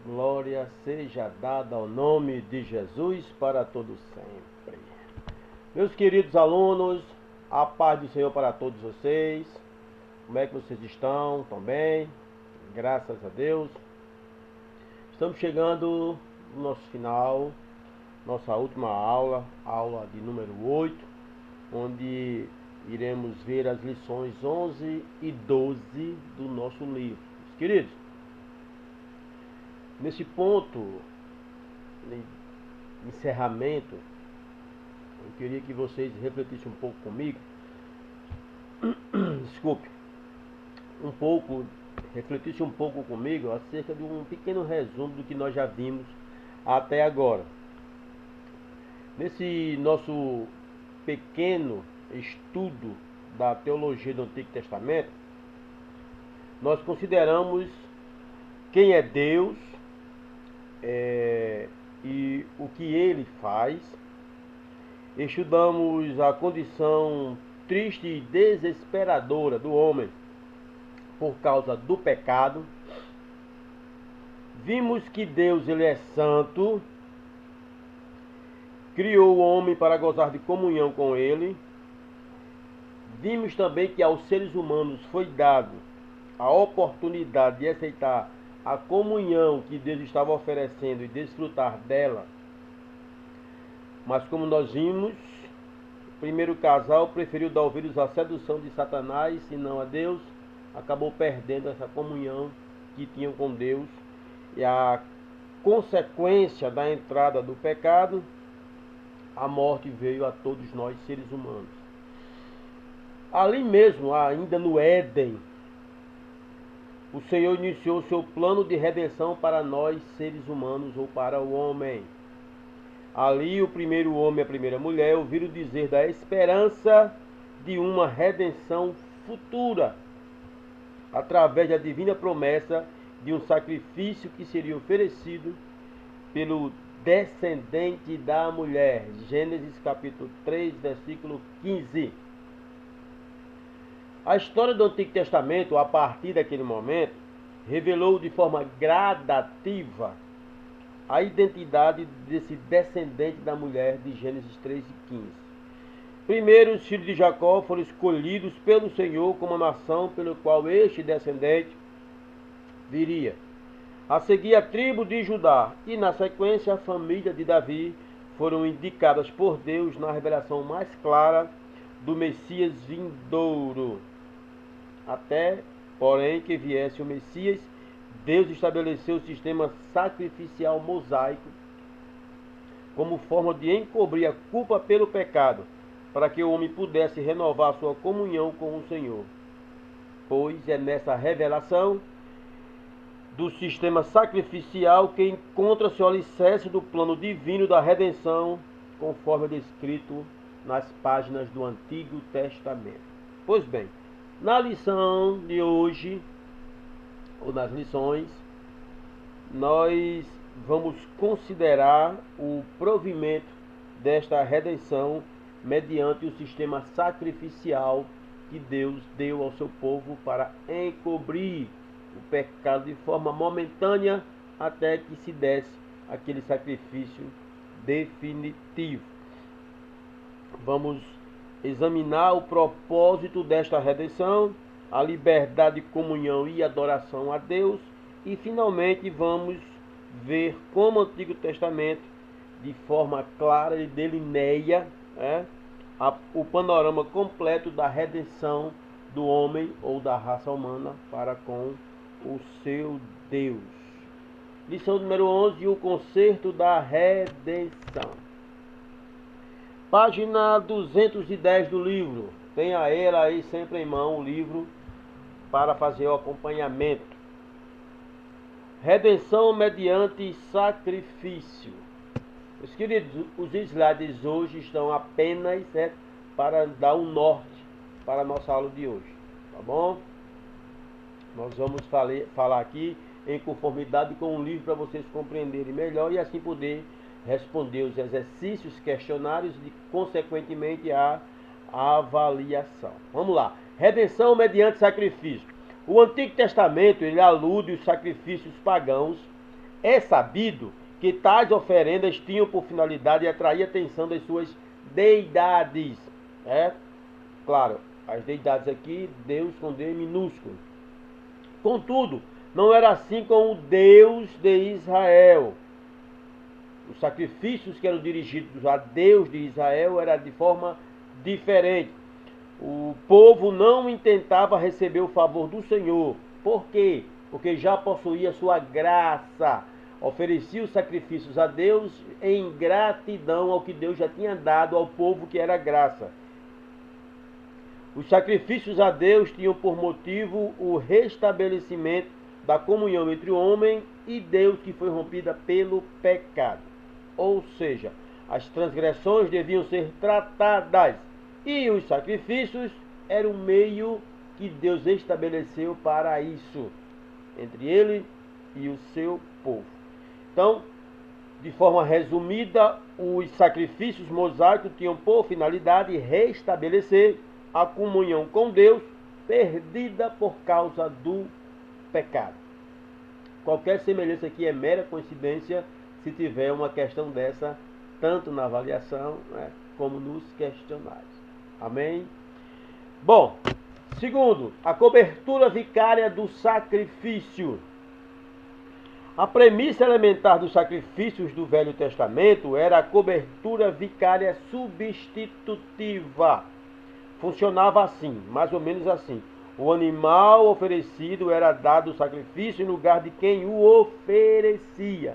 Glória seja dada ao nome de Jesus para todo sempre. Meus queridos alunos, a paz do Senhor para todos vocês. Como é que vocês estão? Estão bem? Graças a Deus. Estamos chegando no nosso final, nossa última aula, aula de número 8, onde iremos ver as lições 11 e 12 do nosso livro. Meus queridos, nesse ponto de encerramento, eu queria que vocês refletissem um pouco comigo. Desculpe. Refletissem um pouco comigo acerca de um pequeno resumo do que nós já vimos até agora. Nesse nosso pequeno estudo da teologia do Antigo Testamento, nós consideramos quem é Deus e o que Ele faz. Estudamos a condição triste e desesperadora do homem por causa do pecado. Vimos que Deus, Ele é santo, criou o homem para gozar de comunhão com Ele. Vimos também que aos seres humanos foi dado a oportunidade de aceitar a comunhão que Deus estava oferecendo e desfrutar dela. Mas como nós vimos, o primeiro casal preferiu dar ouvidos à sedução de Satanás e não a Deus, acabou perdendo essa comunhão que tinham com Deus, e a consequência da entrada do pecado, a morte veio a todos nós seres humanos. Ali mesmo, ainda no Éden, o Senhor iniciou o seu plano de redenção para nós seres humanos, ou para o homem. Ali o primeiro homem e a primeira mulher ouviram dizer da esperança de uma redenção futura, através da divina promessa de um sacrifício que seria oferecido pelo descendente da mulher. Gênesis capítulo 3, versículo 15. A história do Antigo Testamento, a partir daquele momento, revelou de forma gradativa a identidade desse descendente da mulher de Gênesis 3 e 15. Primeiro, os filhos de Jacó foram escolhidos pelo Senhor como a nação pelo qual este descendente viria. A seguir, a tribo de Judá e, na sequência, a família de Davi foram indicadas por Deus na revelação mais clara do Messias vindouro. Até, porém, que viesse o Messias, Deus estabeleceu o sistema sacrificial mosaico como forma de encobrir a culpa pelo pecado, para que o homem pudesse renovar sua comunhão com o Senhor. Pois é nessa revelação do sistema sacrificial que encontra-se o alicerce do plano divino da redenção, conforme descrito nas páginas do Antigo Testamento. Pois bem, na lição de hoje, ou nas lições, nós vamos considerar o provimento desta redenção mediante o sistema sacrificial que Deus deu ao seu povo para encobrir o pecado de forma momentânea até que se desse aquele sacrifício definitivo. Vamos examinar o propósito desta redenção, a liberdade de comunhão e adoração a Deus, e finalmente vamos ver como o Antigo Testamento, de forma clara e delineia o panorama completo da redenção do homem ou da raça humana para com o seu Deus. Lição número 11, o concerto da redenção. Página 210 do livro. Tenha ela aí sempre em mão, o livro, para fazer o acompanhamento. Redenção mediante sacrifício. Meus queridos, os slides hoje estão apenas para dar um norte para a nossa aula de hoje, tá bom? Nós vamos falar aqui em conformidade com o livro para vocês compreenderem melhor e assim poder responder os exercícios, questionários e, consequentemente, a avaliação. Vamos lá. Redenção mediante sacrifício. O Antigo Testamento ele alude os sacrifícios pagãos É sabido que tais oferendas tinham por finalidade atrair a atenção das suas deidades. Claro, as deidades aqui, Deus com D minúsculo. Contudo, não era assim com o Deus de Israel. Os sacrifícios que eram dirigidos a Deus de Israel eram de forma diferente. O povo não intentava receber o favor do Senhor. Por quê? Porque já possuía sua graça. Oferecia os sacrifícios a Deus em gratidão ao que Deus já tinha dado ao povo, que era graça. Os sacrifícios a Deus tinham por motivo o restabelecimento da comunhão entre o homem e Deus, que foi rompida pelo pecado. Ou seja, as transgressões deviam ser tratadas e os sacrifícios eram o meio que Deus estabeleceu para isso, entre ele e o seu povo. Então, de forma resumida, os sacrifícios mosaicos tinham por finalidade restabelecer a comunhão com Deus, perdida por causa do pecado. Qualquer semelhança aqui é mera coincidência, se tiver uma questão dessa, tanto na avaliação, como nos questionários. Amém? Bom, segundo, a cobertura vicária do sacrifício. A premissa elementar dos sacrifícios do Velho Testamento era a cobertura vicária substitutiva. Funcionava assim, mais ou menos assim. O animal oferecido era dado o sacrifício em lugar de quem o oferecia.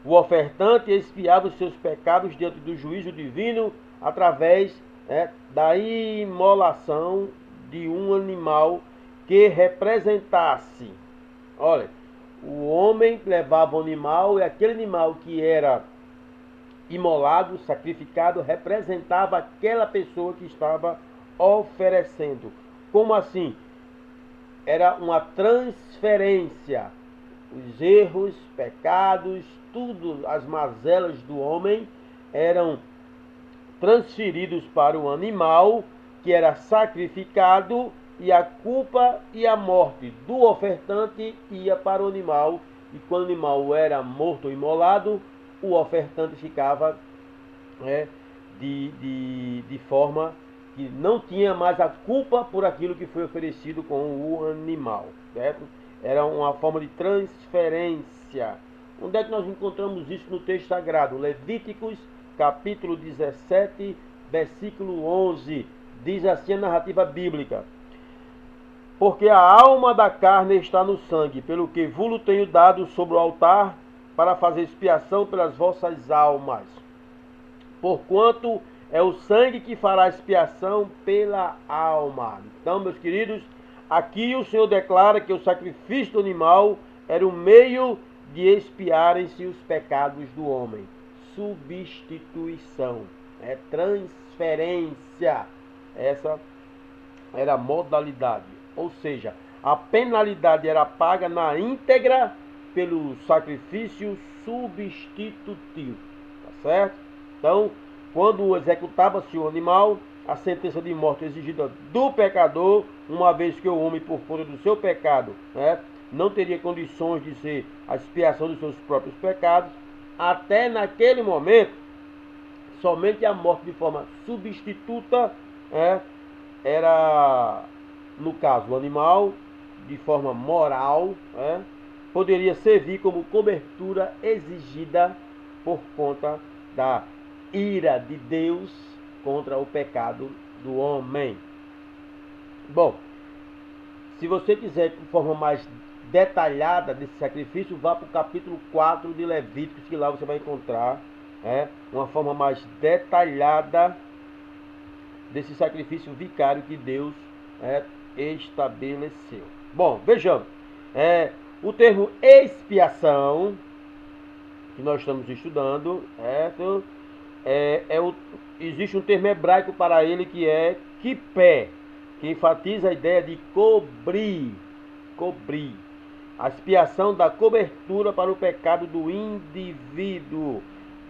O ofertante expiava os seus pecados diante do juízo divino através da imolação de um animal que representasse. Olha, o homem levava o animal e aquele animal que era imolado, sacrificado, representava aquela pessoa que estava oferecendo. Como assim? Era uma transferência. Os erros, pecados, tudo, as mazelas do homem eram transferidos para o animal que era sacrificado, e a culpa e a morte do ofertante ia para o animal, e quando o animal era morto ou imolado, o ofertante ficava de forma que não tinha mais a culpa por aquilo que foi oferecido com o animal, certo? Era uma forma de transferência. Onde é que nós encontramos isso no texto sagrado? Levíticos, capítulo 17, versículo 11. Diz assim a narrativa bíblica: porque a alma da carne está no sangue, pelo que vos tenho dado sobre o altar para fazer expiação pelas vossas almas. Porquanto é o sangue que fará expiação pela alma. Então, meus queridos, aqui o Senhor declara que o sacrifício do animal era o meio de expiarem-se os pecados do homem. Substituição, transferência. Essa era a modalidade. Ou seja, a penalidade era paga na íntegra pelo sacrifício substitutivo. Tá certo? Então, quando executava-se o animal, a sentença de morte exigida do pecador, uma vez que o homem, por conta do seu pecado, não teria condições de ser a expiação dos seus próprios pecados, até naquele momento, somente a morte de forma substituta era, no caso, o animal, de forma moral, poderia servir como cobertura exigida por conta da ira de Deus contra o pecado do homem. Bom, se você quiser de forma mais detalhada desse sacrifício, vá para o capítulo 4 de Levíticos, que lá você vai encontrar uma forma mais detalhada desse sacrifício vicário que Deus estabeleceu. Bom, vejamos. O termo expiação, que nós estamos estudando, existe um termo hebraico para ele que é kipé, que enfatiza a ideia de cobrir. A expiação da cobertura para o pecado do indivíduo.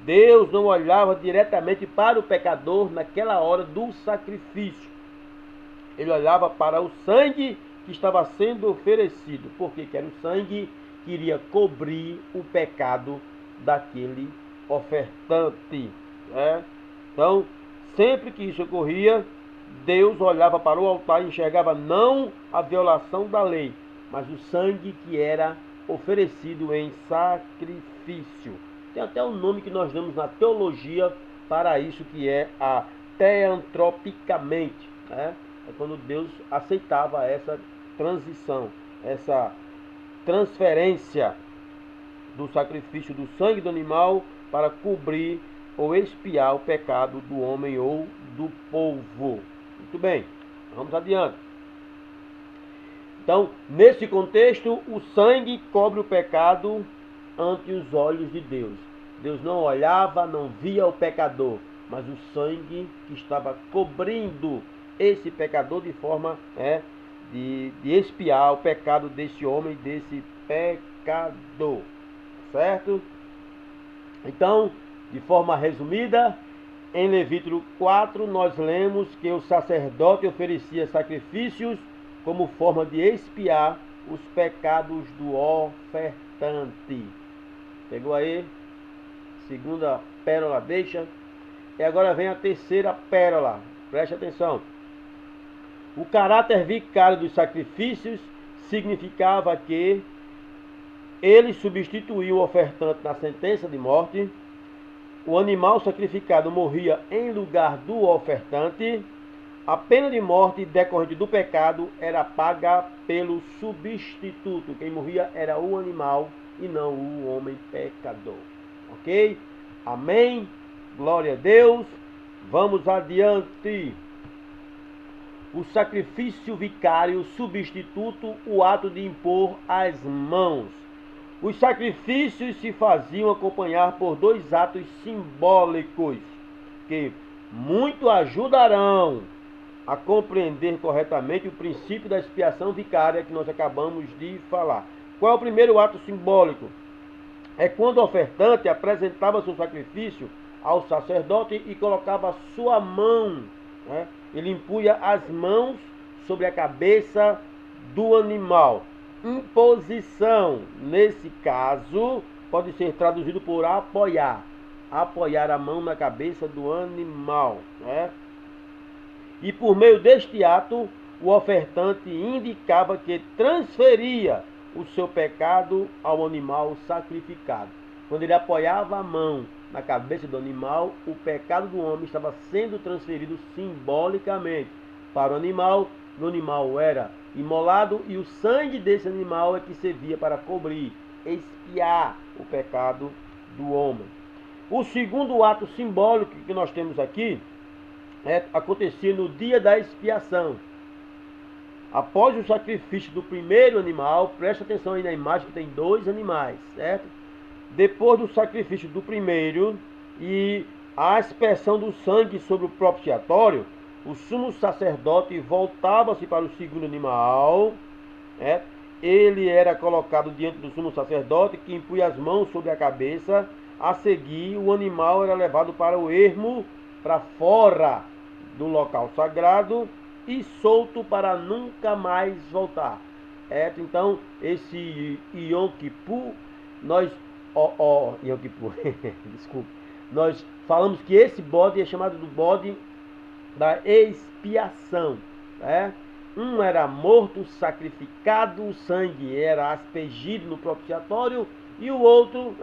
Deus não olhava diretamente para o pecador naquela hora do sacrifício. Ele olhava para o sangue que estava sendo oferecido. Porque era o sangue queria cobrir o pecado daquele ofertante. Então, sempre que isso ocorria, Deus olhava para o altar e enxergava não a violação da lei, mas o sangue que era oferecido em sacrifício. Tem até um nome que nós damos na teologia para isso, que é a teantropicamente. É quando Deus aceitava essa transição, essa transferência do sacrifício do sangue do animal para cobrir ou expiar o pecado do homem ou do povo. Muito bem, vamos adiante. Então, nesse contexto, o sangue cobre o pecado ante os olhos de Deus. Deus não olhava, não via o pecador, mas o sangue que estava cobrindo esse pecador de forma de expiar o pecado desse homem, desse pecador. Certo? Então, de forma resumida, em Levítico 4, nós lemos que o sacerdote oferecia sacrifícios como forma de expiar os pecados do ofertante. Pegou aí? Segunda pérola deixa. E agora vem a terceira pérola. Preste atenção. O caráter vicário dos sacrifícios significava que ele substituía o ofertante na sentença de morte. O animal sacrificado morria em lugar do ofertante. A pena de morte decorrente do pecado era paga pelo substituto. Quem morria era o animal e não o homem pecador. Ok? Amém? Glória a Deus. Vamos adiante. O sacrifício vicário substituto o ato de impor as mãos. Os sacrifícios se faziam acompanhar por dois atos simbólicos que muito ajudarão a compreender corretamente o princípio da expiação vicária que nós acabamos de falar. Qual é o primeiro ato simbólico? É quando o ofertante apresentava seu sacrifício ao sacerdote e colocava sua mão, ele impunha as mãos sobre a cabeça do animal. Imposição, nesse caso, pode ser traduzido por apoiar. Apoiar a mão na cabeça do animal. E por meio deste ato, o ofertante indicava que transferia o seu pecado ao animal sacrificado. Quando ele apoiava a mão na cabeça do animal, o pecado do homem estava sendo transferido simbolicamente para o animal. O animal era imolado e o sangue desse animal é que servia para cobrir, expiar o pecado do homem. O segundo ato simbólico que nós temos aqui acontecia no dia da expiação. Após o sacrifício do primeiro animal, presta atenção aí na imagem que tem dois animais, certo? Depois do sacrifício do primeiro e a aspersão do sangue sobre o propiciatório, o sumo sacerdote voltava-se para o segundo animal. Ele era colocado diante do sumo sacerdote, que impunha as mãos sobre a cabeça. A seguir, o animal era levado para o ermo, para fora do local sagrado e solto para nunca mais voltar. Então, esse Yom Kippur, Yom Kippur, desculpa, nós falamos que esse bode é chamado do bode da expiação. Um era morto, sacrificado, o sangue era aspergido no propiciatório, e o outro,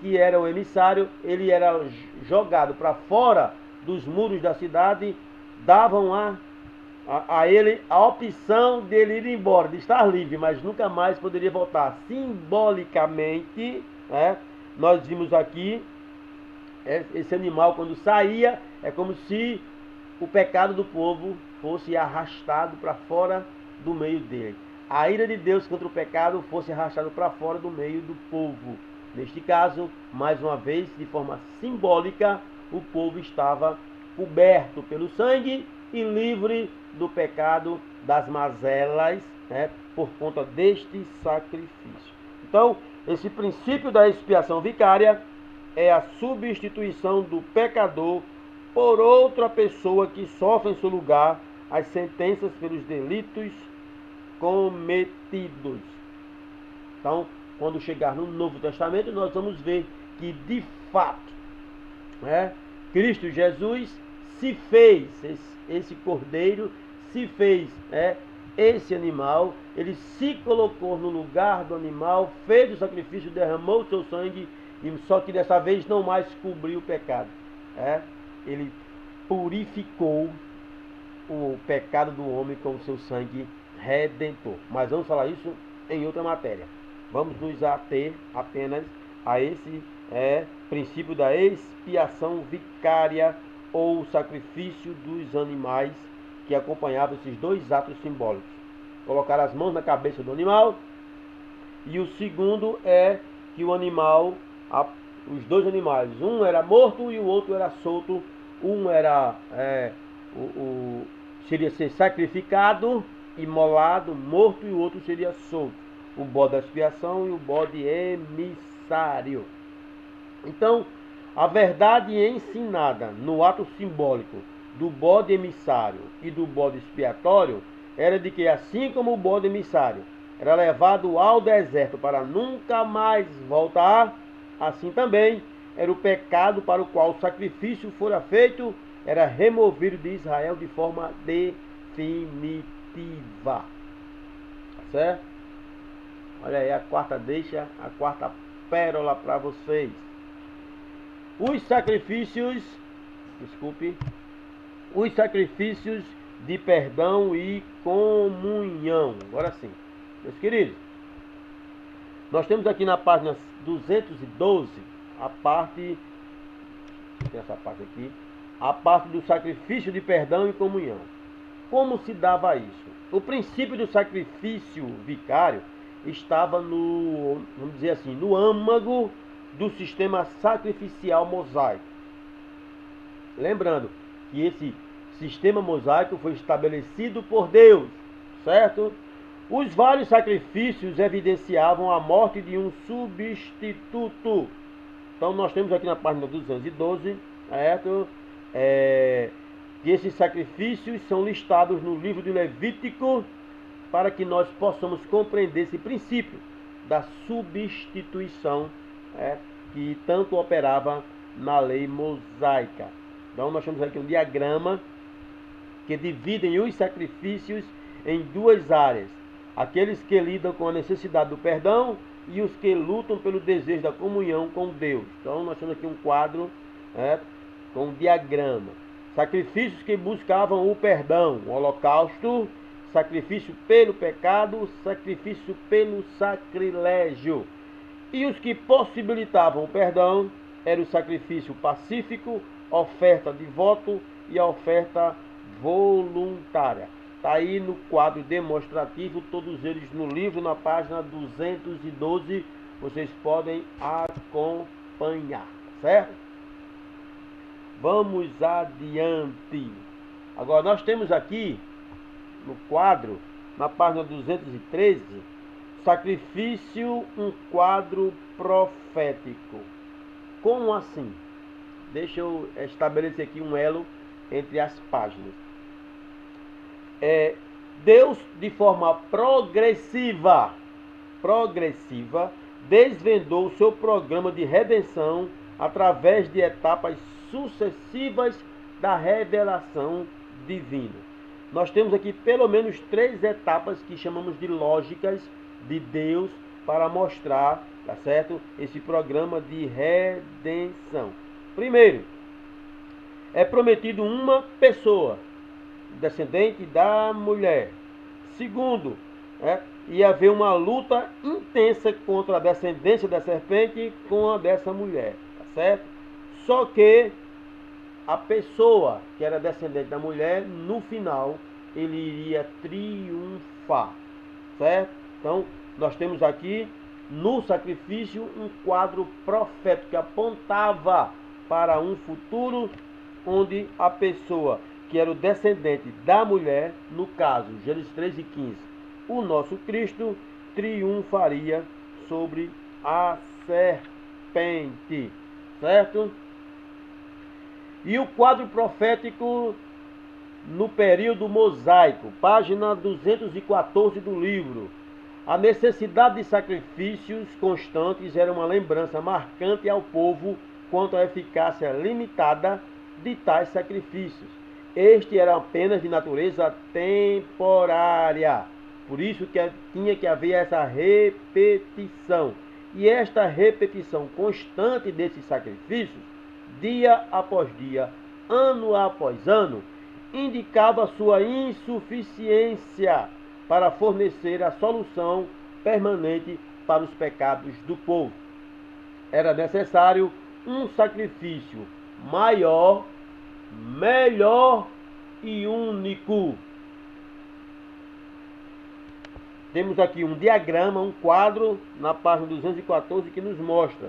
que era o emissário, ele era jogado para fora dos muros da cidade. Davam a ele a opção dele ir embora, de estar livre, mas nunca mais poderia voltar. Simbolicamente, nós vimos aqui, esse animal quando saía, é como se o pecado do povo fosse arrastado para fora do meio dele. A ira de Deus contra o pecado fosse arrastado para fora do meio do povo. Neste caso, mais uma vez, de forma simbólica, o povo estava coberto pelo sangue e livre do pecado das mazelas, por conta deste sacrifício. Então, esse princípio da expiação vicária é a substituição do pecador por outra pessoa que sofre em seu lugar as sentenças pelos delitos cometidos. Então, quando chegar no Novo Testamento, nós vamos ver que de fato, Cristo Jesus se fez, esse cordeiro se fez, esse animal, ele se colocou no lugar do animal, fez o sacrifício, derramou o seu sangue, só que dessa vez não mais cobriu o pecado. Ele purificou o pecado do homem com o seu sangue redentor. Mas vamos falar isso em outra matéria. Vamos nos ater apenas a esse princípio da expiação vicária ou sacrifício dos animais que acompanhavam esses dois atos simbólicos. Colocar as mãos na cabeça do animal, e o segundo é que o animal, os dois animais, um era morto e o outro era solto. Um era seria ser sacrificado, imolado, morto, e o outro seria solto. O bode da expiação e o bode emissário. Então, a verdade ensinada no ato simbólico do bode emissário e do bode expiatório era de que, assim como o bode emissário era levado ao deserto para nunca mais voltar, assim também era o pecado para o qual o sacrifício fora feito, era removido de Israel de forma definitiva. Certo? Olha aí a quarta deixa, a quarta pérola para vocês. Os sacrifícios de perdão e comunhão. Agora sim, meus queridos, nós temos aqui na página 212 a parte, tem essa parte aqui, a parte do sacrifício de perdão e comunhão. Como se dava isso? O princípio do sacrifício vicário estava no, vamos dizer assim, no âmago do sistema sacrificial mosaico. Lembrando que esse sistema mosaico foi estabelecido por Deus, certo? Os vários sacrifícios evidenciavam a morte de um substituto. Então nós temos aqui na página 212, certo? Que esses sacrifícios são listados no livro de Levítico, para que nós possamos compreender esse princípio da substituição, que tanto operava na lei mosaica. Então nós temos aqui um diagrama que dividem os sacrifícios em duas áreas: aqueles que lidam com a necessidade do perdão e os que lutam pelo desejo da comunhão com Deus. Então nós temos aqui um quadro com um diagrama. Sacrifícios que buscavam o perdão: o holocausto, sacrifício pelo pecado, sacrifício pelo sacrilégio. E os que possibilitavam o perdão era o sacrifício pacífico, oferta de voto e a oferta voluntária. Está aí no quadro demonstrativo, todos eles no livro, na página 212, vocês podem acompanhar, certo? Vamos adiante. Agora nós temos aqui no quadro, na página 213, sacrifício, um quadro profético. Como assim? Deixa eu estabelecer aqui um elo entre as páginas. Deus, de forma progressiva, desvendou o seu programa de redenção através de etapas sucessivas da revelação divina. Nós temos aqui pelo menos 3 etapas que chamamos de lógicas de Deus para mostrar, tá certo, esse programa de redenção. Primeiro, é prometido uma pessoa, descendente da mulher. Segundo, ia haver uma luta intensa contra a descendência da serpente com a dessa mulher, tá certo? Só que a pessoa que era descendente da mulher, no final, ele iria triunfar, certo? Então, nós temos aqui no sacrifício um quadro profético que apontava para um futuro onde a pessoa que era o descendente da mulher, no caso, Gênesis 3:15, o nosso Cristo triunfaria sobre a serpente, certo? E o quadro profético no período mosaico, página 214 do livro. A necessidade de sacrifícios constantes era uma lembrança marcante ao povo quanto à eficácia limitada de tais sacrifícios. Este era apenas de natureza temporária. Por isso que tinha que haver essa repetição. E esta repetição constante desses sacrifícios, dia após dia, ano após ano, indicava sua insuficiência para fornecer a solução permanente para os pecados do povo. Era necessário um sacrifício maior, melhor e único. Temos aqui um diagrama, um quadro na página 214 que nos mostra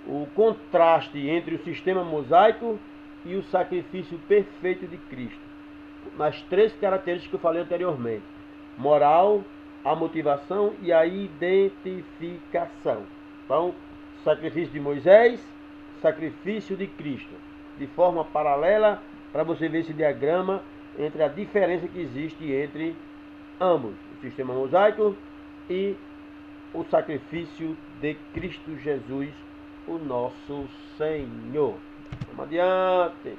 o contraste entre o sistema mosaico e o sacrifício perfeito de Cristo, nas três características que eu falei anteriormente: moral, a motivação e a identificação. Então, sacrifício de Moisés, sacrifício de Cristo, de forma paralela, para você ver esse diagrama entre a diferença que existe entre ambos, o sistema mosaico e o sacrifício de Cristo Jesus, o nosso Senhor. Vamos adiante.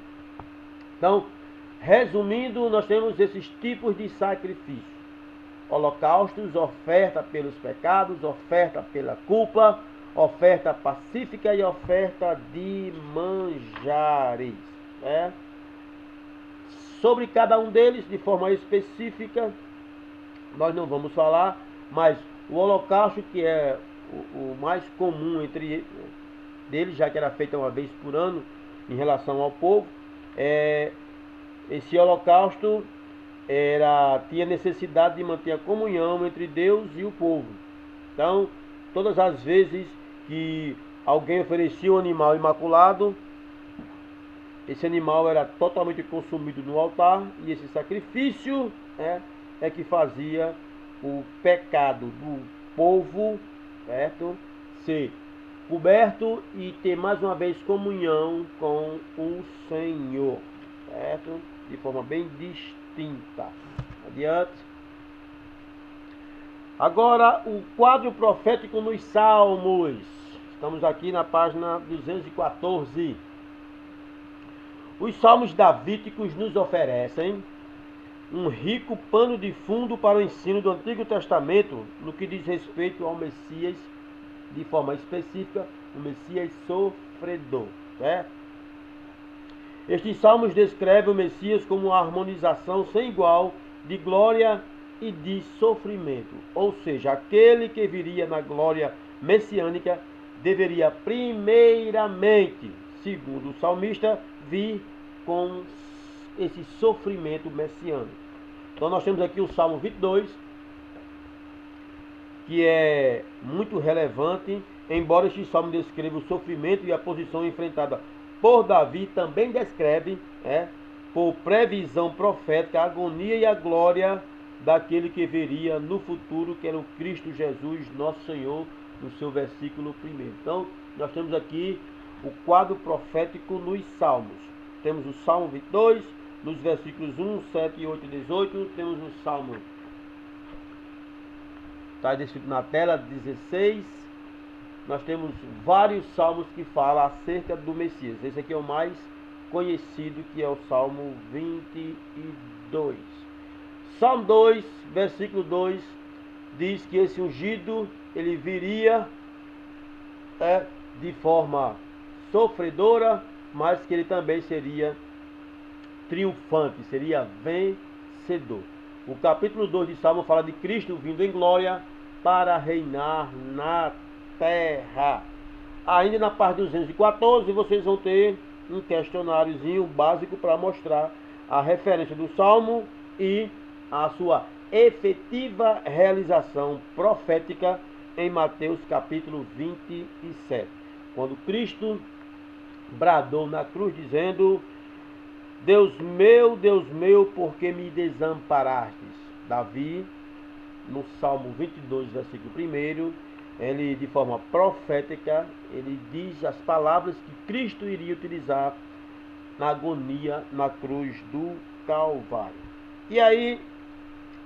Então, resumindo, nós temos esses tipos de sacrifício: holocaustos, oferta pelos pecados, oferta pela culpa, oferta pacífica e oferta de manjares. Sobre cada um deles, de forma específica, nós não vamos falar, mas o holocausto, que é o mais comum entre deles, já que era feito uma vez por ano em relação ao povo, esse holocausto tinha necessidade de manter a comunhão entre Deus e o povo. Então, todas as vezes que alguém oferecia um animal imaculado, esse animal era totalmente consumido no altar, e esse sacrifício é que fazia o pecado do povo, certo, ser coberto e ter mais uma vez comunhão com o Senhor, certo, de forma bem distinta. Adiante. Agora, o quadro profético nos Salmos. Estamos aqui na página 214. Os Salmos davídicos nos oferecem um rico pano de fundo para o ensino do Antigo Testamento no que diz respeito ao Messias, de forma específica, o Messias sofredor. Estes salmos descrevem o Messias como uma harmonização sem igual de glória e de sofrimento. Ou seja, aquele que viria na glória messiânica deveria primeiramente, segundo o salmista, vir com esse sofrimento messiânico. Então nós temos aqui o Salmo 22, que é muito relevante, embora este salmo descreva o sofrimento e a posição enfrentada por Davi, também descreve, por previsão profética, a agonia e a glória daquele que viria no futuro, que era o Cristo Jesus, nosso Senhor, no seu versículo 1. Então, nós temos aqui o quadro profético nos Salmos. Temos o Salmo 22, nos versículos 1, 7, 8 e 18, temos o Salmo, está descrito na tela, 16. Nós temos vários salmos que falam acerca do Messias. Esse aqui é o mais conhecido, que é o Salmo 22. Salmo 2, versículo 2, diz que esse ungido, ele viria de forma sofredora, mas que ele também seria triunfante, seria vencedor. O capítulo 2 de Salmo fala de Cristo vindo em glória para reinar na terra. Ainda na parte 214 vocês vão ter um questionáriozinho básico para mostrar a referência do Salmo e a sua efetiva realização profética em Mateus capítulo 27, quando Cristo bradou na cruz dizendo: Deus meu, por que me desamparastes? Davi, no Salmo 22, versículo 1, ele, de forma profética, ele diz as palavras que Cristo iria utilizar na agonia na cruz do Calvário. E aí,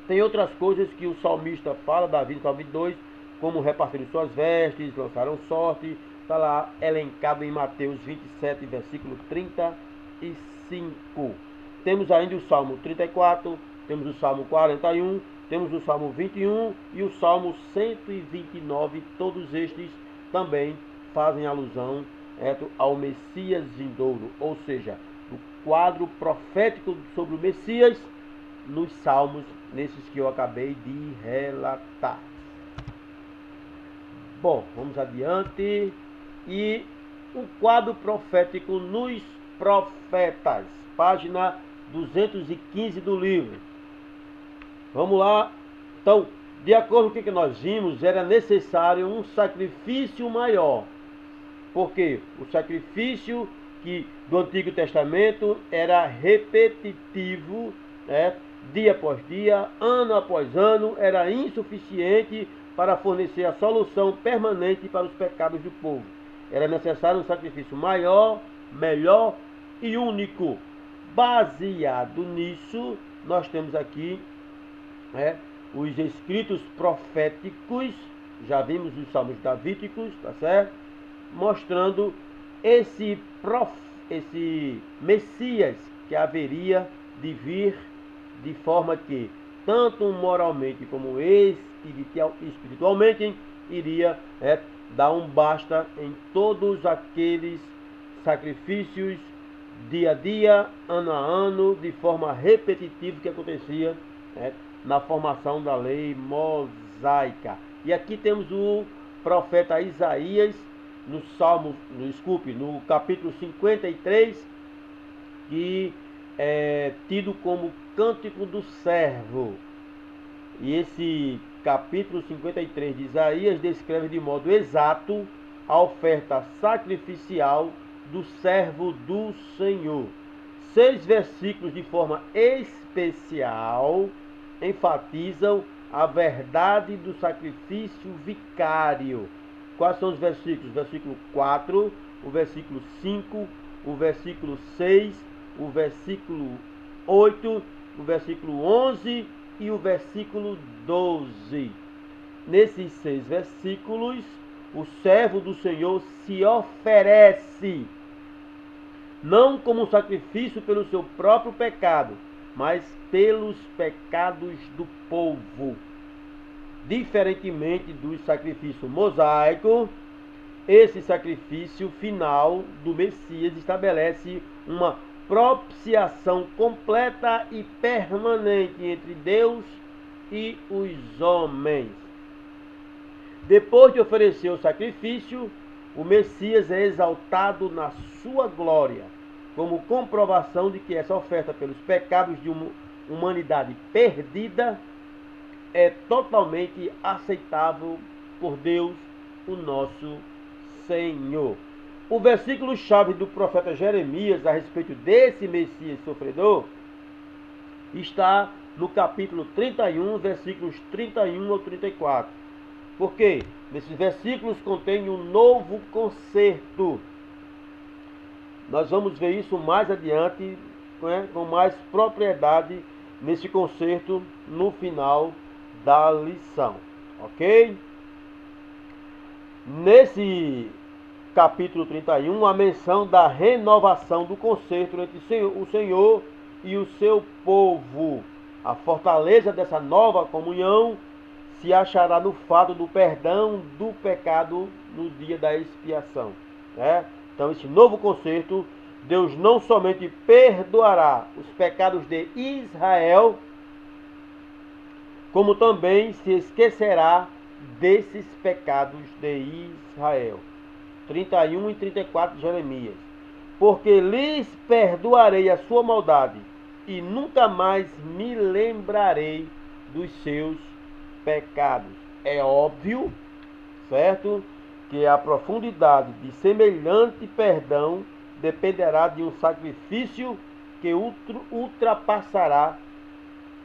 Tem outras coisas que o salmista fala, Davi, no Salmo 22, como repartiram suas vestes, lançaram sorte, está lá elencado em Mateus 27, versículo 35. Temos ainda o Salmo 34, temos o Salmo 41, temos o Salmo 21 e o Salmo 129, todos estes também fazem alusão ao Messias vindouro, ou seja, o quadro profético sobre o Messias nos salmos, nesses que eu acabei de relatar. Bom, vamos adiante. E o quadro profético nos profetas, página 215 do livro. Vamos lá. Então, de acordo com o que nós vimos, era necessário um sacrifício maior. Porque o sacrifício do Antigo Testamento era repetitivo, dia após dia, ano após ano, era insuficiente para fornecer a solução permanente para os pecados do povo. Era necessário um sacrifício maior, melhor e único. Baseado nisso, nós temos aqui os escritos proféticos, já vimos os salmos davídicos, tá certo? Mostrando esse Messias que haveria de vir, de forma que, tanto moralmente como espiritualmente, iria dar um basta em todos aqueles sacrifícios, dia a dia, ano a ano, de forma repetitiva que acontecia na formação da lei mosaica. E aqui temos o profeta Isaías, no capítulo 53, que é tido como Cântico do Servo. E esse capítulo 53 de Isaías descreve de modo exato a oferta sacrificial do servo do Senhor. 6 versículos de forma especial enfatizam a verdade do sacrifício vicário. Quais são os versículos? O versículo 4, o versículo 5, o versículo 6, o versículo 8, o versículo 11 e o versículo 12. Nesses 6 versículos, o servo do Senhor se oferece, não como sacrifício pelo seu próprio pecado, mas pelos pecados do povo. Diferentemente do sacrifício mosaico, esse sacrifício final do Messias estabelece uma propiciação completa e permanente entre Deus e os homens. Depois de oferecer o sacrifício, o Messias é exaltado na sua glória, como comprovação de que essa oferta pelos pecados de uma humanidade perdida é totalmente aceitável por Deus, o nosso Senhor. O versículo-chave do profeta Jeremias a respeito desse Messias sofredor está no capítulo 31, versículos 31 ao 34. Porque nesses versículos contém um novo concerto. Nós vamos ver isso mais adiante, com mais propriedade nesse concerto no final da lição, ok? Nesse capítulo 31, a menção da renovação do concerto entre o Senhor e o seu povo. A fortaleza dessa nova comunhão se achará no fato do perdão do pecado no dia da expiação. Então, esse novo concerto, Deus não somente perdoará os pecados de Israel, como também se esquecerá desses pecados de Israel. 31 e 34 de Jeremias. Porque lhes perdoarei a sua maldade e nunca mais me lembrarei dos seus pecados. É óbvio, certo, que a profundidade de semelhante perdão dependerá de um sacrifício que ultrapassará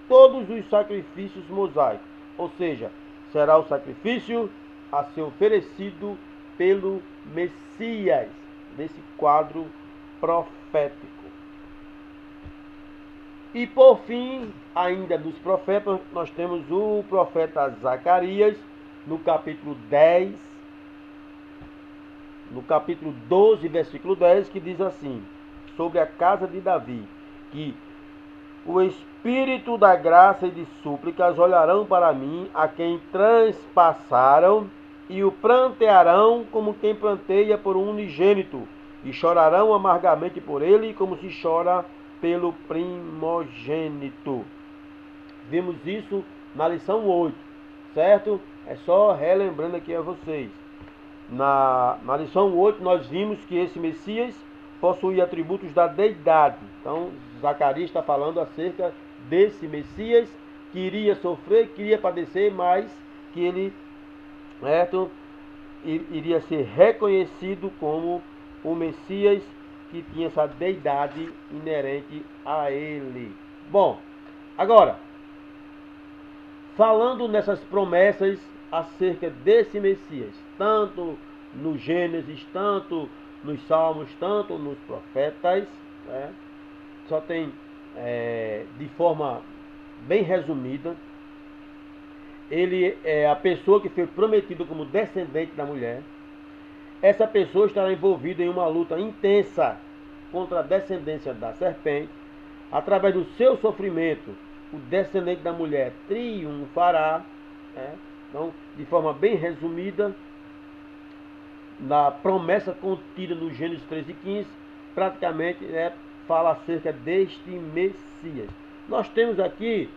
todos os sacrifícios mosaicos. Ou seja, será o sacrifício a ser oferecido pelo Messias, desse quadro profético. E por fim, ainda dos profetas, nós temos o profeta Zacarias, no capítulo 10, no capítulo 12, versículo 10, que diz assim, sobre a casa de Davi, que o Espírito da graça e de súplicas olharão para mim, a quem transpassaram, e o plantearão como quem planteia por um unigênito, e chorarão amargamente por ele, como se chora pelo primogênito. Vimos isso na lição 8, certo? É só relembrando aqui a vocês. Na lição 8 nós vimos que esse Messias possuía atributos da deidade. Então Zacarias está falando acerca desse Messias que iria sofrer, que iria padecer, mas que ele, certo, iria ser reconhecido como o Messias que tinha essa deidade inerente a ele. Bom, agora, falando nessas promessas acerca desse Messias, tanto no Gênesis, tanto nos Salmos, tanto nos profetas, né? Só tem de forma bem resumida, ele é a pessoa que foi prometida como descendente da mulher. Essa pessoa estará envolvida em uma luta intensa contra a descendência da serpente. Através do seu sofrimento, o descendente da mulher triunfará. Né? Então, de forma bem resumida, na promessa contida no Gênesis 13:15, praticamente fala acerca deste Messias. Nós temos aqui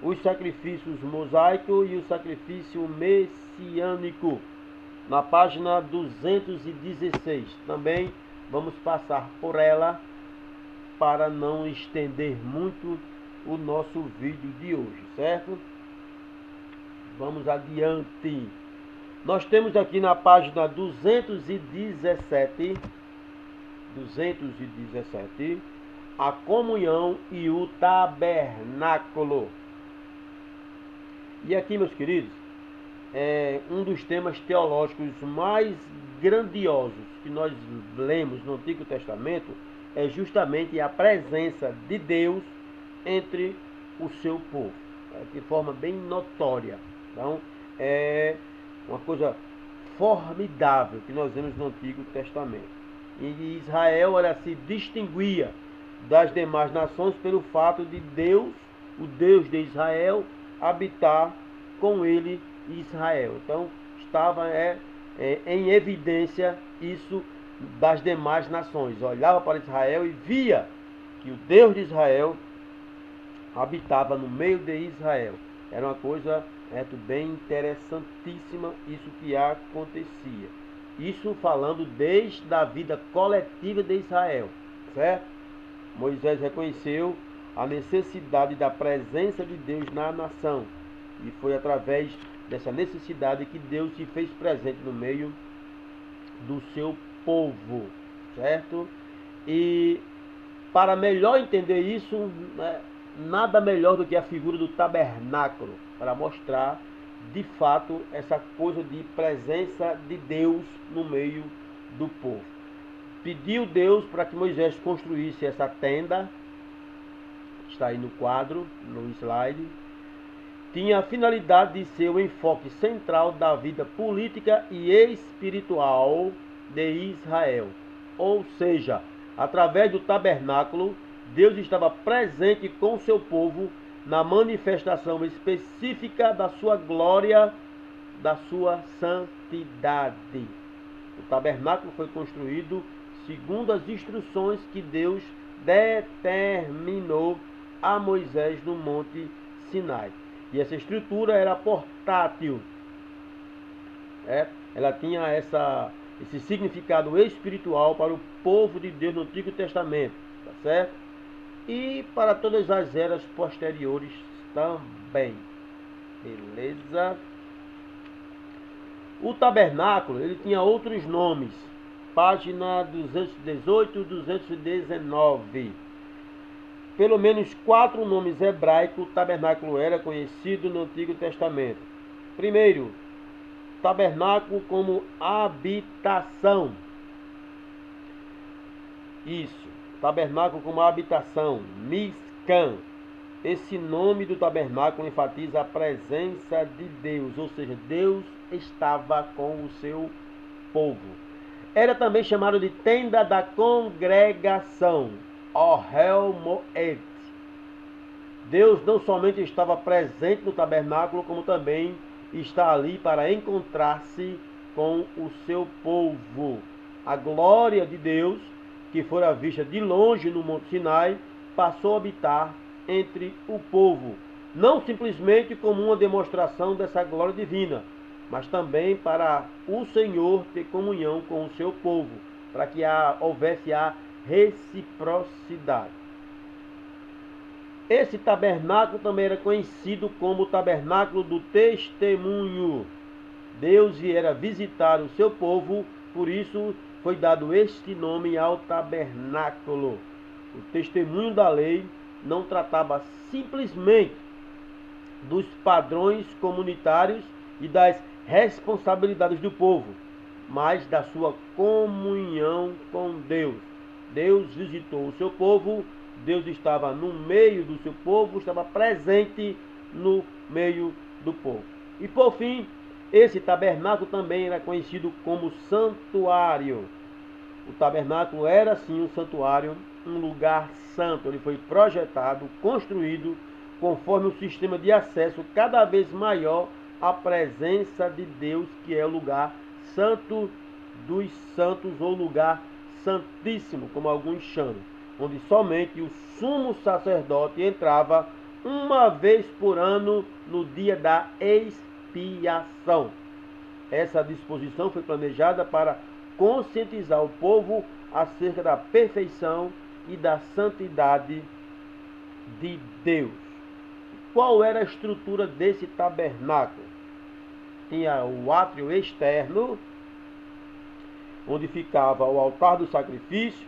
os sacrifícios mosaicos e o sacrifício messiânico, na página 216. Também vamos passar por ela para não estender muito o nosso vídeo de hoje, certo? Vamos adiante. Nós temos aqui na página 217, a comunhão e o tabernáculo. E aqui, meus queridos, um dos temas teológicos mais grandiosos que nós lemos no Antigo Testamento é justamente a presença de Deus entre o seu povo, de forma bem notória. Então, é uma coisa formidável que nós vemos no Antigo Testamento. E Israel se distinguia das demais nações pelo fato de Deus, o Deus de Israel, habitar com ele Israel. Então estava em evidência isso das demais nações. Olhava para Israel e via que o Deus de Israel habitava no meio de Israel. Era uma coisa bem interessantíssima isso que acontecia. Isso falando desde a vida coletiva de Israel, certo? Moisés reconheceu a necessidade da presença de Deus na nação. E foi através dessa necessidade que Deus se fez presente no meio do seu povo, certo? E para melhor entender isso, nada melhor do que a figura do tabernáculo, para mostrar de fato essa coisa de presença de Deus no meio do povo. Pediu Deus para que Moisés construísse essa tenda, está aí no quadro, no slide. Tinha a finalidade de ser o enfoque central da vida política e espiritual de Israel. Ou seja, através do tabernáculo, Deus estava presente com o seu povo na manifestação específica da sua glória, da sua santidade. O tabernáculo foi construído segundo as instruções que Deus determinou a Moisés no Monte Sinai. E essa estrutura era portátil. Ela tinha esse significado espiritual para o povo de Deus no Antigo Testamento, tá certo? E para todas as eras posteriores também. Beleza? O tabernáculo, ele tinha outros nomes. Página 218 e 219. Pelo menos 4 nomes hebraicos o tabernáculo era conhecido no Antigo Testamento. Primeiro, tabernáculo como habitação. Isso, tabernáculo como habitação. Can. Esse nome do tabernáculo enfatiza a presença de Deus, ou seja, Deus estava com o seu povo. Era também chamado de tenda da congregação, Ohel Moed. Deus não somente estava presente no tabernáculo, como também está ali para encontrar-se com o seu povo. A glória de Deus, que fora vista de longe no Monte Sinai, passou a habitar entre o povo, não simplesmente como uma demonstração dessa glória divina, mas também para o Senhor ter comunhão com o seu povo, para que houvesse a reciprocidade. Esse tabernáculo também era conhecido como o tabernáculo do testemunho. Deus viera visitar o seu povo, por isso foi dado este nome ao tabernáculo. O testemunho da lei não tratava simplesmente dos padrões comunitários e das responsabilidades do povo, mas da sua comunhão com Deus. Deus visitou o seu povo, Deus estava no meio do seu povo, estava presente no meio do povo. E por fim, esse tabernáculo também era conhecido como santuário. O tabernáculo era sim um santuário, um lugar santo. Ele foi projetado, construído conforme um sistema de acesso cada vez maior à presença de Deus, que é o lugar santo dos santos, ou lugar santíssimo, como alguns chamam, onde somente o sumo sacerdote entrava uma vez por ano no dia da expiação. Essa disposição foi planejada para conscientizar o povo acerca da perfeição e da santidade de Deus. Qual era a estrutura desse tabernáculo? Tinha o átrio externo, onde ficava o altar do sacrifício.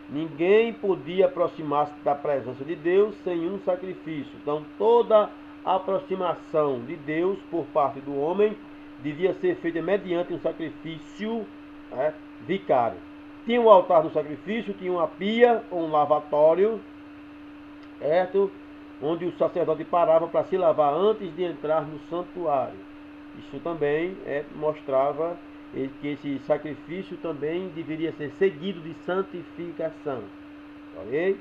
Ninguém podia aproximar-se da presença de Deus sem um sacrifício. Então, toda aproximação de Deus por parte do homem devia ser feita mediante um sacrifício vicário. Tinha o altar do sacrifício, tinha uma pia ou um lavatório, certo? Onde o sacerdote parava para se lavar antes de entrar no santuário. Isso também mostrava que esse sacrifício também deveria ser seguido de santificação. Ok?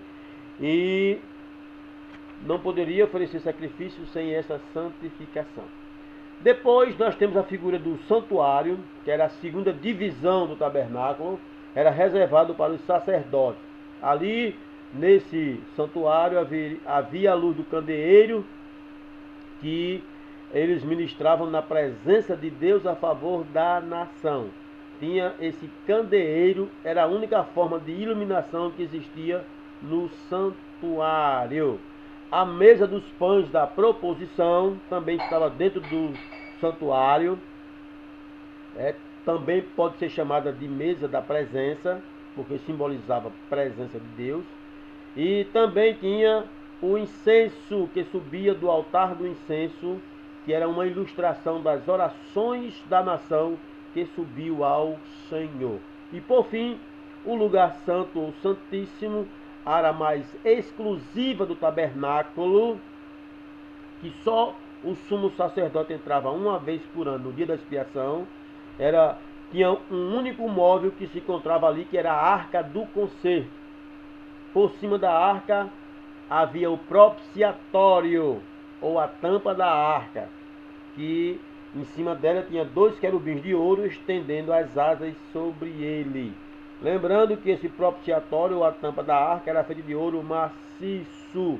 E não poderia oferecer sacrifício sem essa santificação. Depois nós temos a figura do santuário, que era a segunda divisão do tabernáculo, era reservado para os sacerdotes. Ali, nesse santuário, havia a luz do candeeiro, que eles ministravam na presença de Deus a favor da nação. Tinha esse candeeiro, era a única forma de iluminação que existia no santuário. A mesa dos pães da proposição também estava dentro do santuário. Também pode ser chamada de mesa da presença, porque simbolizava a presença de Deus. E também tinha o incenso que subia do altar do incenso, que era uma ilustração das orações da nação que subiu ao Senhor. E por fim, o lugar santo ou santíssimo, a área mais exclusiva do tabernáculo, que só o sumo sacerdote entrava uma vez por ano no dia da expiação. Tinha um único móvel que se encontrava ali, que era a arca do concerto. Por cima da arca havia o propiciatório, ou a tampa da arca, que em cima dela tinha 2 querubins de ouro estendendo as asas sobre ele. Lembrando que esse propiciatório, ou a tampa da arca, era feito de ouro maciço.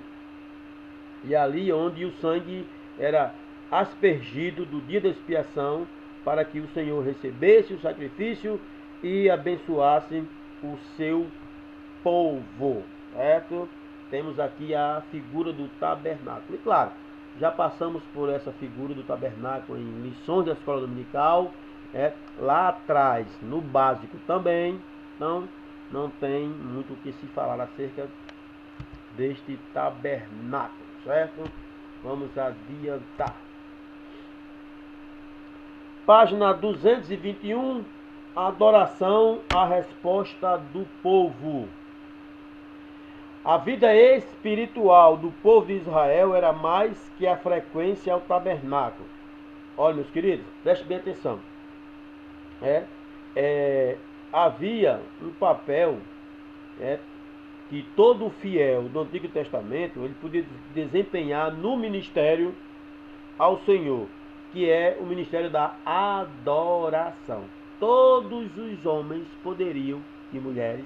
E ali onde o sangue era aspergido do dia da expiação, para que o Senhor recebesse o sacrifício e abençoasse o seu povo. Certo? Temos aqui a figura do tabernáculo. E claro, já passamos por essa figura do tabernáculo em lições da escola dominical, lá atrás, no básico também. Então, não tem muito o que se falar acerca deste tabernáculo, certo? Vamos adiantar. Página 221, adoração à resposta do povo. A vida espiritual do povo de Israel era mais que a frequência ao tabernáculo. Olha, meus queridos, preste bem atenção. Havia um papel que todo fiel do Antigo Testamento ele podia desempenhar no ministério ao Senhor, que é o ministério da adoração. Todos os homens poderiam, e mulheres,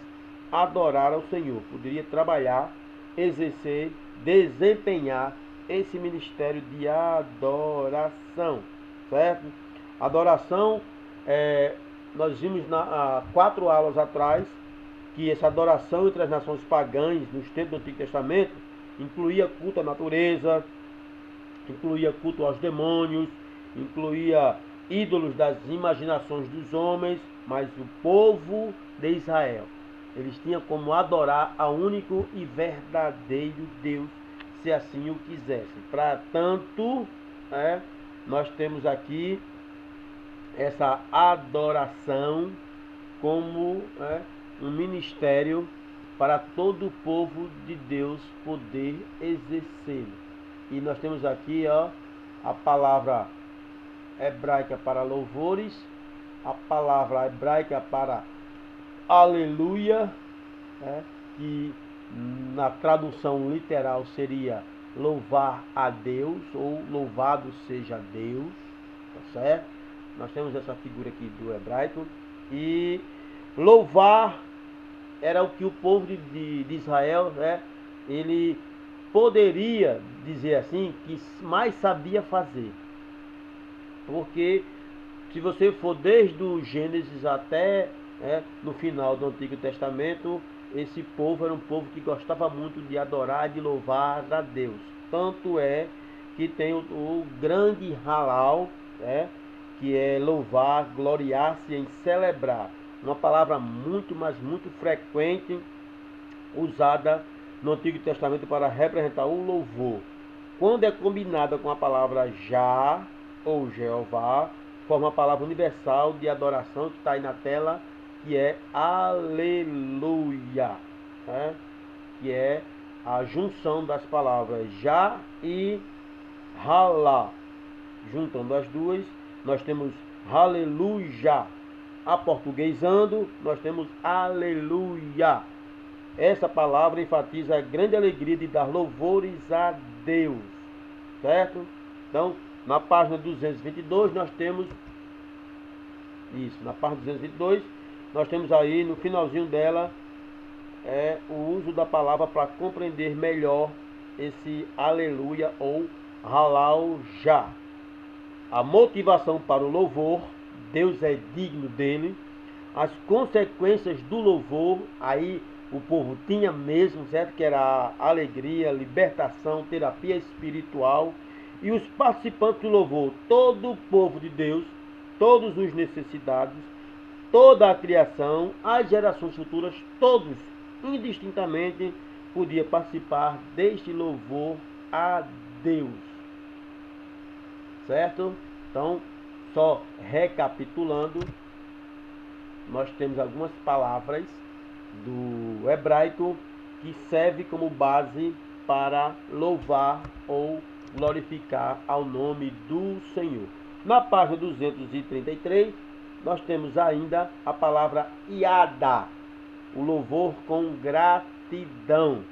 adorar ao Senhor, poderia trabalhar, exercer, desempenhar esse ministério de adoração, certo? Adoração, nós vimos há 4 aulas atrás que essa adoração entre as nações pagãs nos tempos do Antigo Testamento incluía culto à natureza, incluía culto aos demônios, incluía ídolos das imaginações dos homens, mas o povo de Israel, eles tinham como adorar ao único e verdadeiro Deus, se assim o quisessem. Para tanto, nós temos aqui essa adoração como um ministério para todo o povo de Deus poder exercê-lo. E nós temos aqui a palavra hebraica para louvores, a palavra hebraica para aleluia, que na tradução literal seria louvar a Deus ou louvado seja Deus, tá certo? Nós temos essa figura aqui do hebraico. E louvar era o que o povo de Israel, ele poderia dizer assim, que mais sabia fazer. Porque se você for desde o Gênesis até no final do Antigo Testamento, esse povo era um povo que gostava muito de adorar e de louvar a Deus. Tanto é que tem o grande halal, que é louvar, gloriar-se em celebrar. Uma palavra muito, mas muito frequente usada no Antigo Testamento para representar o louvor. Quando é combinada com a palavra Já ou Jeová, forma uma palavra universal de adoração que está aí na tela, que é aleluia, que é a junção das palavras Já e Halá. Juntando as duas, nós temos aleluia. Aportuguesando, nós temos aleluia. Essa palavra enfatiza a grande alegria de dar louvores a Deus, certo? Então, na página 222 nós temos isso. Na página 222 nós temos aí no finalzinho dela o uso da palavra para compreender melhor esse aleluia ou halal já. A motivação para o louvor, Deus é digno dele. As consequências do louvor, aí o povo tinha mesmo, certo? Que era a alegria, libertação, terapia espiritual. E os participantes do louvor, todo o povo de Deus, todos os necessitados, toda a criação, as gerações futuras, todos, indistintamente, podia participar deste louvor a Deus. Certo? Então, só recapitulando, nós temos algumas palavras do hebraico que servem como base para louvar ou glorificar ao nome do Senhor. Na página 233, nós temos ainda a palavra iada, o louvor com gratidão.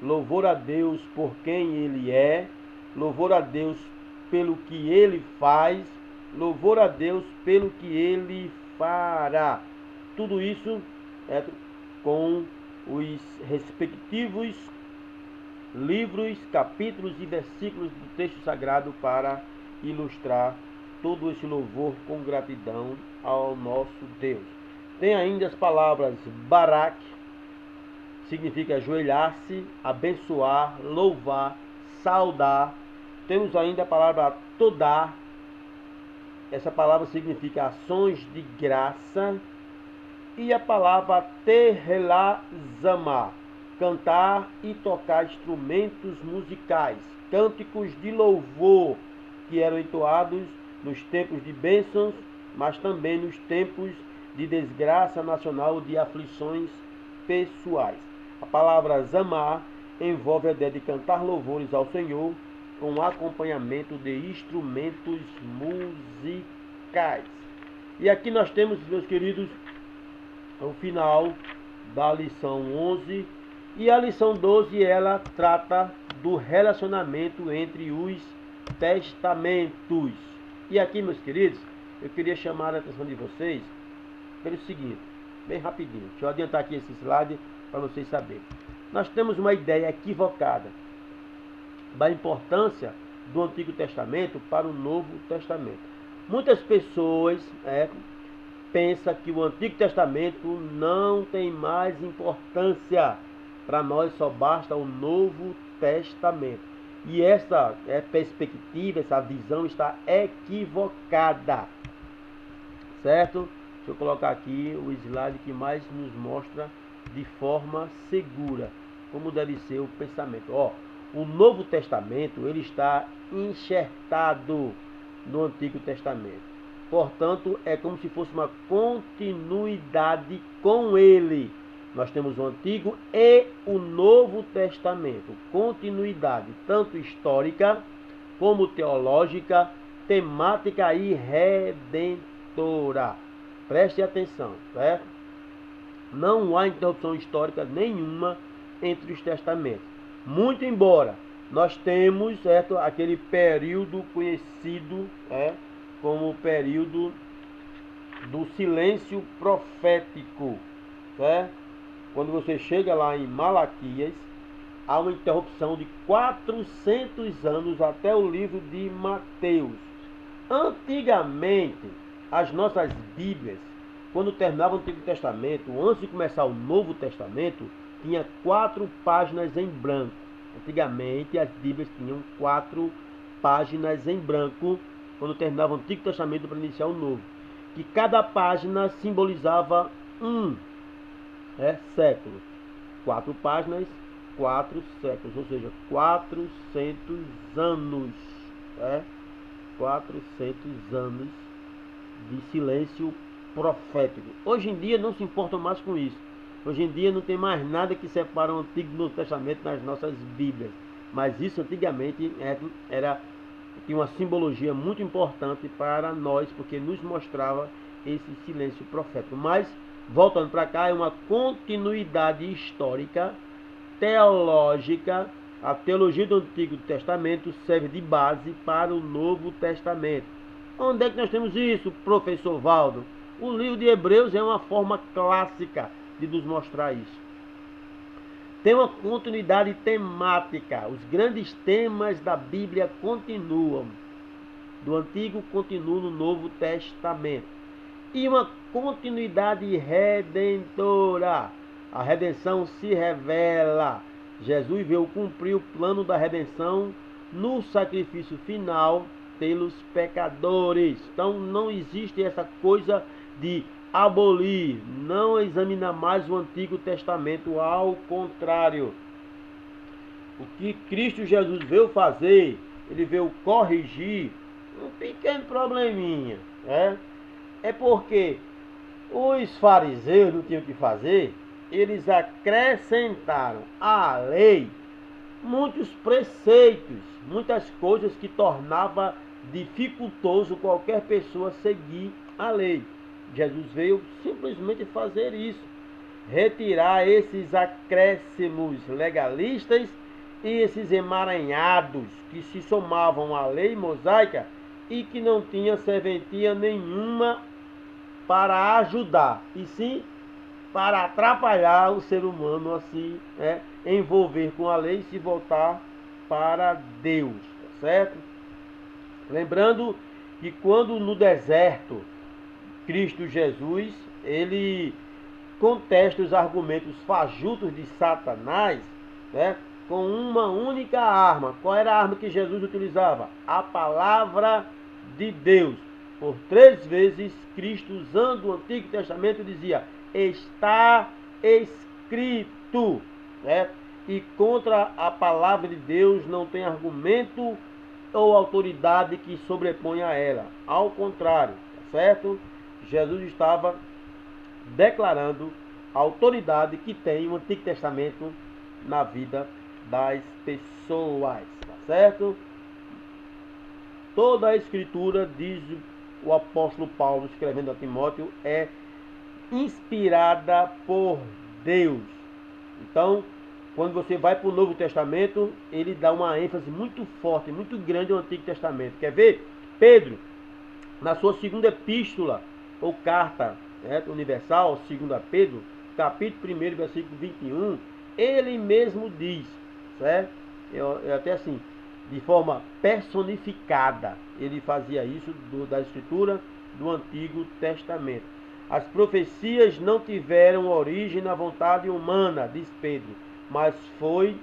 Louvor a Deus por quem Ele é, louvor a Deus pelo que Ele faz, louvor a Deus pelo que Ele fará. Tudo isso com os respectivos livros, capítulos e versículos do texto sagrado para ilustrar todo esse louvor com gratidão ao nosso Deus. Tem ainda as palavras barak, significa ajoelhar-se, abençoar, louvar, saudar. Temos ainda a palavra todá. Essa palavra significa ações de graça. E a palavra terrelazama, cantar e tocar instrumentos musicais, cânticos de louvor que eram entoados nos tempos de bênçãos, mas também nos tempos de desgraça nacional, de aflições pessoais. A palavra zamar envolve a ideia de cantar louvores ao Senhor com acompanhamento de instrumentos musicais. E aqui nós temos, meus queridos, o final da lição 11. E a lição 12, ela trata do relacionamento entre os testamentos. E aqui, meus queridos, eu queria chamar a atenção de vocês pelo seguinte, bem rapidinho. Deixa eu adiantar aqui esse slide para vocês saberem. Nós temos uma ideia equivocada da importância do Antigo Testamento para o Novo Testamento. Muitas pessoas pensam que o Antigo Testamento não tem mais importância. Para nós só basta o Novo Testamento. E essa perspectiva, essa visão está equivocada. Certo? Deixa eu colocar aqui o slide que mais nos mostra de forma segura como deve ser o pensamento. O Novo Testamento, ele está enxertado no Antigo Testamento. Portanto, é como se fosse uma continuidade com ele. Nós temos o Antigo e o Novo Testamento. Continuidade, tanto histórica, como teológica, temática e redentora. Preste atenção, certo? Não há interrupção histórica nenhuma entre os testamentos. Muito embora nós temos, certo, aquele período conhecido como o período do silêncio profético, certo? Quando você chega lá em Malaquias, há uma interrupção de 400 anos até o livro de Mateus. Antigamente, as nossas Bíblias, quando terminava o Antigo Testamento, antes de começar o Novo Testamento, tinha 4 páginas em branco. Antigamente, as Bíblias tinham 4 páginas em branco, quando terminava o Antigo Testamento para iniciar o Novo. Que cada página simbolizava um século. 4 páginas, 4 séculos, ou seja, 400 anos. 400 anos de silêncio profético. Hoje em dia não se importam mais com isso. Hoje em dia não tem mais nada que separa o Antigo e o Novo Testamento nas nossas Bíblias. Mas isso antigamente tinha uma simbologia muito importante para nós, porque nos mostrava esse silêncio profético. Mas, voltando para cá, é uma continuidade histórica, teológica. A teologia do Antigo Testamento serve de base para o Novo Testamento. Onde é que nós temos isso, professor Valdo? O livro de Hebreus é uma forma clássica de nos mostrar isso. Tem uma continuidade temática. Os grandes temas da Bíblia continuam. Do Antigo continuam no Novo Testamento. E uma continuidade redentora. A redenção se revela. Jesus veio cumprir o plano da redenção no sacrifício final pelos pecadores. Então não existe essa coisa de abolir, não examinar mais o Antigo Testamento, ao contrário. O que Cristo Jesus veio fazer, ele veio corrigir um pequeno probleminha, é porque os fariseus não tinham o que fazer, eles acrescentaram à lei muitos preceitos, muitas coisas que tornava dificultoso qualquer pessoa seguir a lei. Jesus veio simplesmente fazer isso, retirar esses acréscimos legalistas e esses emaranhados que se somavam à lei mosaica e que não tinha serventia nenhuma para ajudar, e sim para atrapalhar o ser humano a se envolver com a lei e se voltar para Deus, tá certo? Lembrando que quando no deserto Cristo Jesus, ele contesta os argumentos fajutos de Satanás, com uma única arma. Qual era a arma que Jesus utilizava? A palavra de Deus. Por 3 vezes, Cristo, usando o Antigo Testamento, dizia: está escrito. E contra a palavra de Deus não tem argumento ou autoridade que sobreponha a ela. Ao contrário, certo? Jesus estava declarando a autoridade que tem o Antigo Testamento na vida das pessoas, tá certo? Toda a escritura, diz o apóstolo Paulo escrevendo a Timóteo, é inspirada por Deus. Então, quando você vai para o Novo Testamento, ele dá uma ênfase muito forte, muito grande ao Antigo Testamento. Quer ver? Pedro, na sua segunda epístola, ou carta, né, universal, 2 Pedro, capítulo 1, versículo 21, ele mesmo diz, certo? Até assim, de forma personificada, ele fazia isso da escritura do Antigo Testamento. As profecias não tiveram origem na vontade humana, diz Pedro, mas foi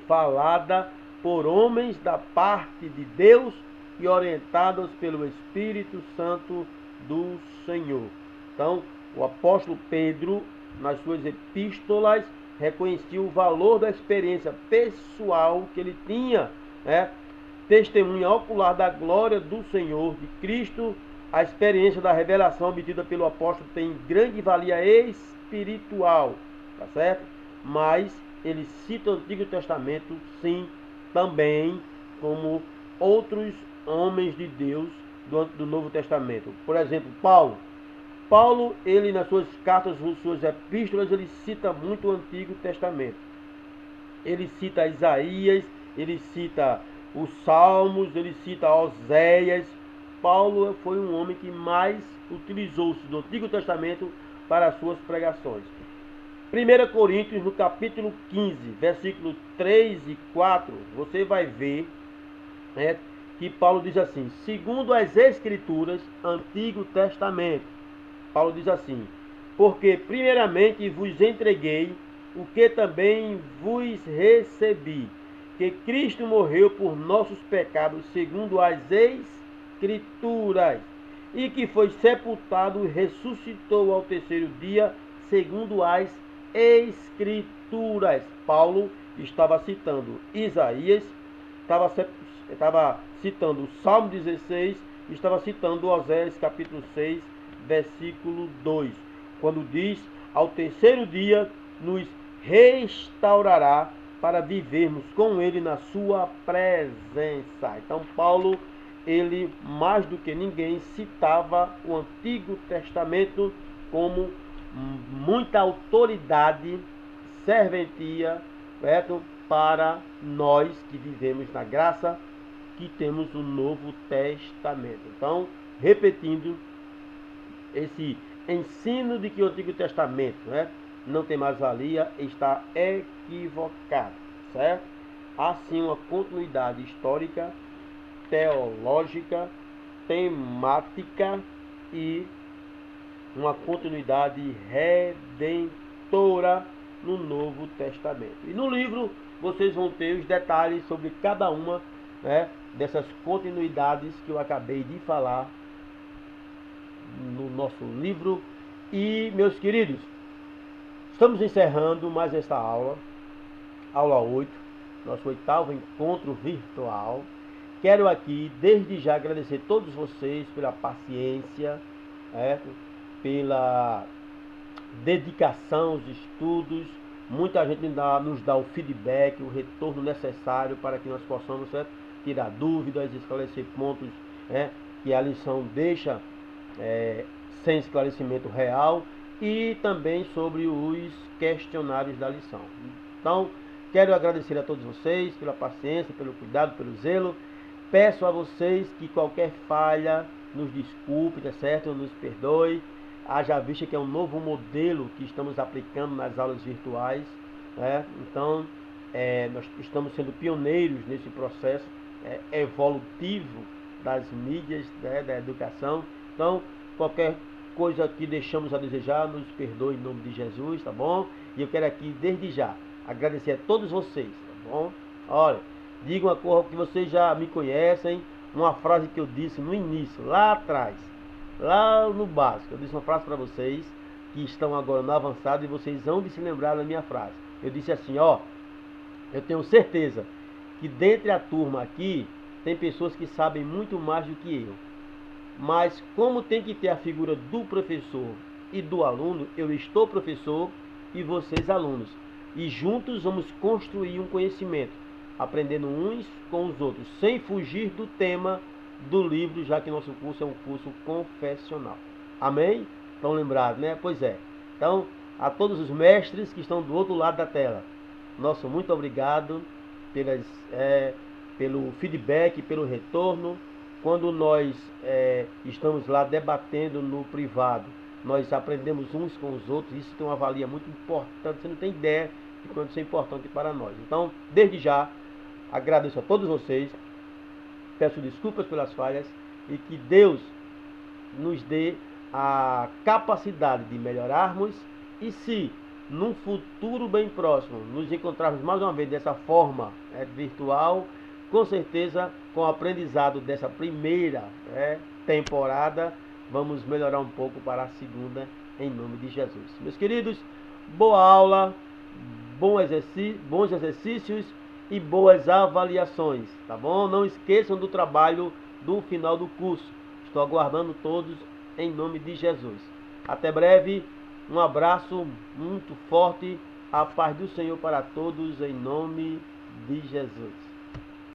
falada por homens da parte de Deus e orientados pelo Espírito Santo do Senhor. Então, o apóstolo Pedro, nas suas epístolas, reconhecia o valor da experiência pessoal que ele tinha, né? Testemunha ocular da glória do Senhor, de Cristo. A experiência da revelação obtida pelo apóstolo tem grande valia espiritual, tá certo? Mas ele cita o Antigo Testamento, sim, também, como outros homens de Deus do Novo Testamento. Por exemplo, Paulo. Paulo, ele nas suas cartas, nas suas epístolas, ele cita muito o Antigo Testamento. Ele cita Isaías, ele cita os Salmos, ele cita Oséias. Paulo foi um homem que mais utilizou-se do Antigo Testamento para as suas pregações. 1 Coríntios, no capítulo 15, versículos 3 e 4, você vai ver, né, que Paulo diz assim: segundo as Escrituras, Antigo Testamento. Paulo diz assim: porque primeiramente vos entreguei o que também vos recebi, que Cristo morreu por nossos pecados segundo as Escrituras, e que foi sepultado e ressuscitou ao terceiro dia segundo as Escrituras. Paulo estava citando Isaías, estava citando o Salmo 16, estava citando Oséias capítulo 6, versículo 2, quando diz: ao terceiro dia nos restaurará para vivermos com ele na sua presença. Então Paulo, ele mais do que ninguém citava o Antigo Testamento como muita autoridade, serventia, certo? Para nós que vivemos na graça, que temos o Novo Testamento. Então, repetindo, esse ensino de que o Antigo Testamento, né, não tem mais valia está equivocado, certo? Há sim uma continuidade histórica, teológica, temática e uma continuidade redentora no Novo Testamento. E no livro vocês vão ter os detalhes sobre cada uma, né, dessas continuidades que eu acabei de falar no nosso livro. E, meus queridos, estamos encerrando mais esta aula, aula 8, nosso 8º encontro virtual. Quero aqui, desde já, agradecer a todos vocês pela paciência, pela dedicação aos estudos. Muita gente nos dá o feedback, o retorno necessário para que nós possamos, certo, tirar dúvidas, esclarecer pontos, que a lição deixa sem esclarecimento real, e também sobre os questionários da lição. Então, quero agradecer a todos vocês pela paciência, pelo cuidado, pelo zelo. Peço a vocês que qualquer falha nos desculpe, tá certo? Nos perdoe. Haja vista que é um novo modelo que estamos aplicando nas aulas virtuais, né? Então, nós estamos sendo pioneiros nesse processo evolutivo das mídias, né, da educação. Então, qualquer coisa que deixamos a desejar, nos perdoe em nome de Jesus, tá bom? E eu quero aqui, desde já, agradecer a todos vocês, tá bom? Olha, digo uma coisa que vocês já me conhecem, uma frase que eu disse no início, lá atrás, lá no básico. Eu disse uma frase para vocês que estão agora no avançado e vocês vão de se lembrar da minha frase. Eu disse assim, ó: eu tenho certeza que dentre a turma aqui tem pessoas que sabem muito mais do que eu. Mas como tem que ter a figura do professor e do aluno, eu estou professor e vocês alunos. E juntos vamos construir um conhecimento, aprendendo uns com os outros, sem fugir do tema do livro, já que nosso curso é um curso confessional. Amém? Estão lembrados, né? Pois é. Então, a todos os mestres que estão do outro lado da tela, nosso muito obrigado pelo feedback, pelo retorno. Quando nós estamos lá debatendo no privado, nós aprendemos uns com os outros. Isso tem uma valia muito importante. Você não tem ideia de quanto isso é importante para nós. Então, desde já, agradeço a todos vocês. Peço desculpas pelas falhas e que Deus nos dê a capacidade de melhorarmos. E se num futuro bem próximo nos encontrarmos mais uma vez dessa forma virtual, com certeza com o aprendizado dessa primeira temporada, vamos melhorar um pouco para a segunda, em nome de Jesus. Meus queridos, boa aula, bons exercícios e boas avaliações, tá bom? Não esqueçam do trabalho do final do curso. Estou aguardando todos em nome de Jesus. Até breve, um abraço muito forte, a paz do Senhor para todos em nome de Jesus.